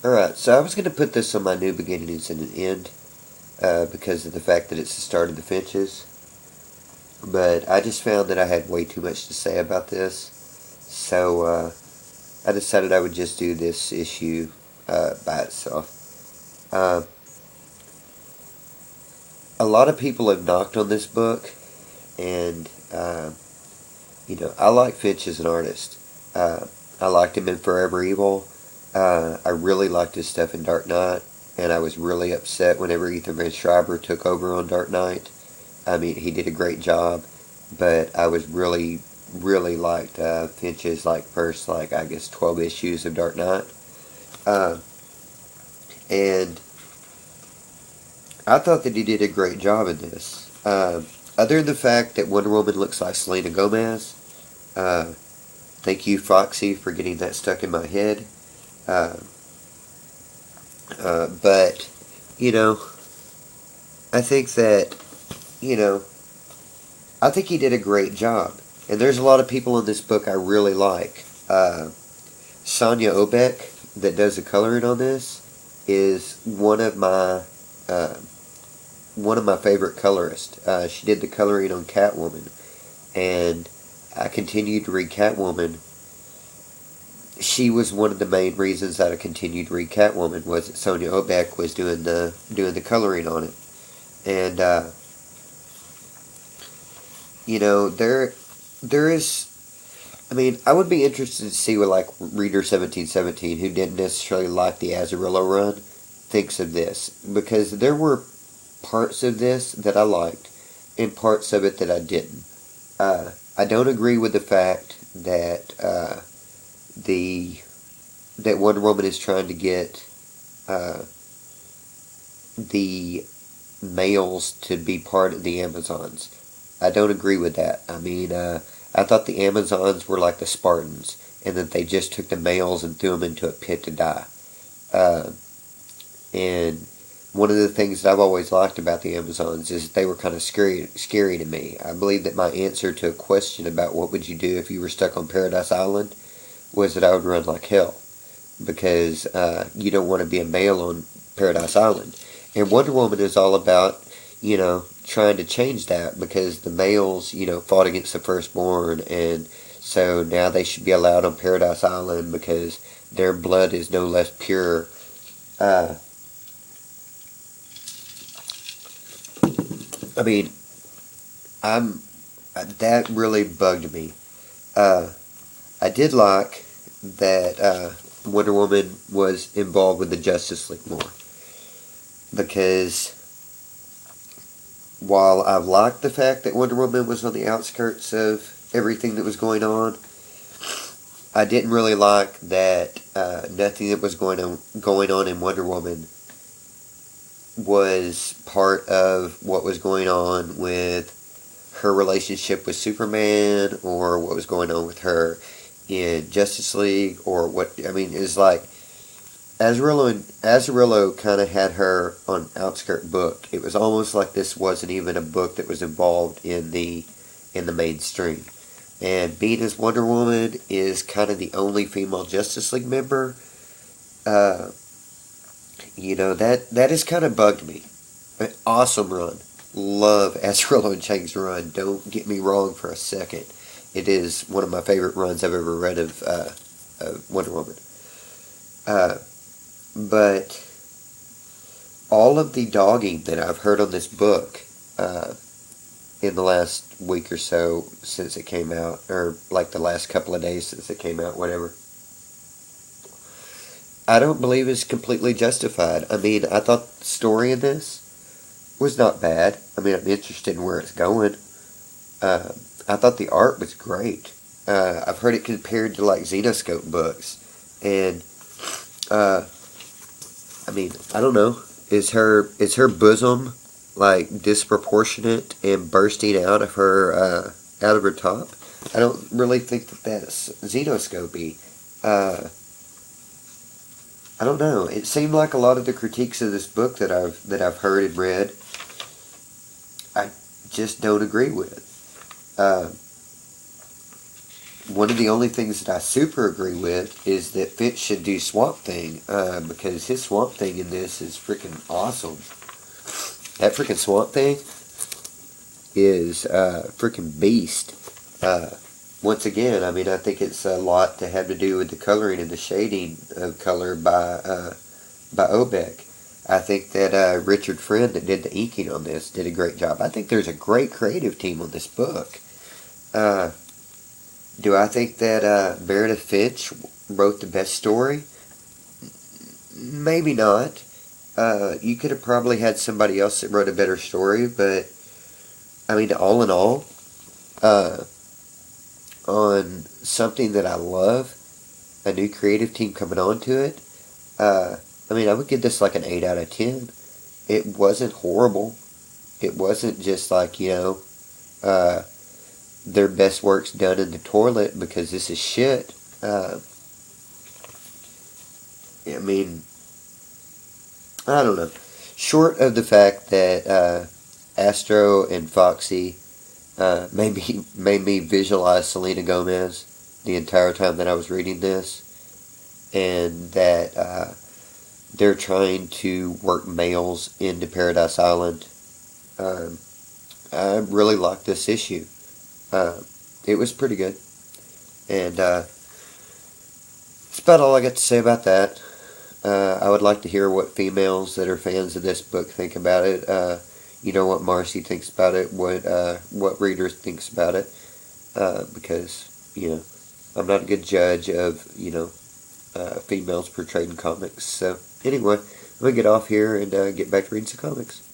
Alright, so I was going to put this on my new beginnings and an end because of the fact that it's the start of the Finches. But I just found that I had way too much to say about this. So I decided I would just do this issue by itself. Uh, a lot of people have knocked on this book, and I like Finch as an artist. I liked him in Forever Evil. I really liked his stuff in Dark Knight, and I was really upset whenever Ethan Van Sciver took over on Dark Knight. I mean, he did a great job, but I was really liked Finch's first I guess 12 issues of Dark Knight, uh, and I thought that he did a great job in this. Other than the fact that Wonder Woman looks like Selena Gomez, uh, thank you Foxy for getting that stuck in my head. Uh, but you know, I think that you know I think he did a great job. And there's a lot of people in this book I really like. Sonia Obeck, that does the coloring on this, is uh, one of my favorite colorists. She did the coloring on Catwoman, and I continued to read Catwoman. She was one of the main reasons that I continued to read Catwoman, was that Sonia Obeck was doing the coloring on it, and there is. I mean, I would be interested to see what Reader 1717, who didn't necessarily like the Azarillo run, thinks of this, because there were parts of this that I liked, and parts of it that I didn't. I don't agree with the fact that the that Wonder Woman is trying to get uh, the males to be part of the Amazons. I don't agree with that. I mean, I thought the Amazons were like the Spartans, and that they just took the males and threw them into a pit to die. Uh, and one of the things that I've always liked about the Amazons is that they were kind of scary to me. I believe that my answer to a question about what would you do if you were stuck on Paradise Island was that I would run like hell, because you don't want to be a male on Paradise Island. And Wonder Woman is all about, trying to change that, because the males, fought against the firstborn, and so now they should be allowed on Paradise Island because their blood is no less pure. Uh, I mean, I'm that really bugged me. Uh, I did like that Wonder Woman was involved with the Justice League more, because while I liked the fact that Wonder Woman was on the outskirts of everything that was going on, I didn't really like that nothing that was going on in Wonder Woman was part of what was going on with her relationship with Superman, or what was going on with her in Justice League, or what I mean is like Azarillo kind of had her on outskirt book. It was almost like this wasn't even a book that was involved in the mainstream. And being as Wonder Woman is kind of the only female Justice League member, uh, that has kind of bugged me. An awesome run. Love Azarillo and Chang's run. Don't get me wrong for a second. It is one of my favorite runs I've ever read of Wonder Woman. Uh, but all of the dogging that I've heard on this book in the last week or so since it came out, or like the last couple of days since it came out, whatever, I don't believe is completely justified. I mean, I thought the story in this was not bad. I mean, I'm interested in where it's going. Uh, I thought the art was great. I've heard it compared to like Xenoscope books, and uh, I mean, I don't know. Is her bosom like disproportionate and bursting out of her top? I don't really think that that's xenoscopy. Uh, I don't know. It seemed like a lot of the critiques of this book that I've heard and read, I just don't agree with. Uh, one of the only things that I super agree with is that Fitch should do Swamp Thing, because his Swamp Thing in this is freaking awesome. That freaking Swamp Thing is freaking beast. Once again, I mean, I think it's a lot to have to do with the coloring and the shading of color by Obeck. I think that Richard Friend, that did the inking on this, did a great job. I think there's a great creative team on this book. Do I think that Meredith Finch wrote the best story? Maybe not. You could have probably had somebody else that wrote a better story, but I mean, all in all, on something that I love, a new creative team coming on to it, I mean, I would give this like an 8 out of 10. It wasn't horrible. It wasn't just like, their best work's done in the toilet because this is shit. I mean, I don't know. Short of the fact that Astro and Foxy made me visualize Selena Gomez the entire time that I was reading this, and that they're trying to work males into Paradise Island. I really liked this issue. It was pretty good. And that's about all I got to say about that. I would like to hear what females that are fans of this book think about it. What Marcy thinks about it, what readers thinks about it. Because, I'm not a good judge of, females portrayed in comics. So, anyway, I'm going to get off here and get back to reading some comics.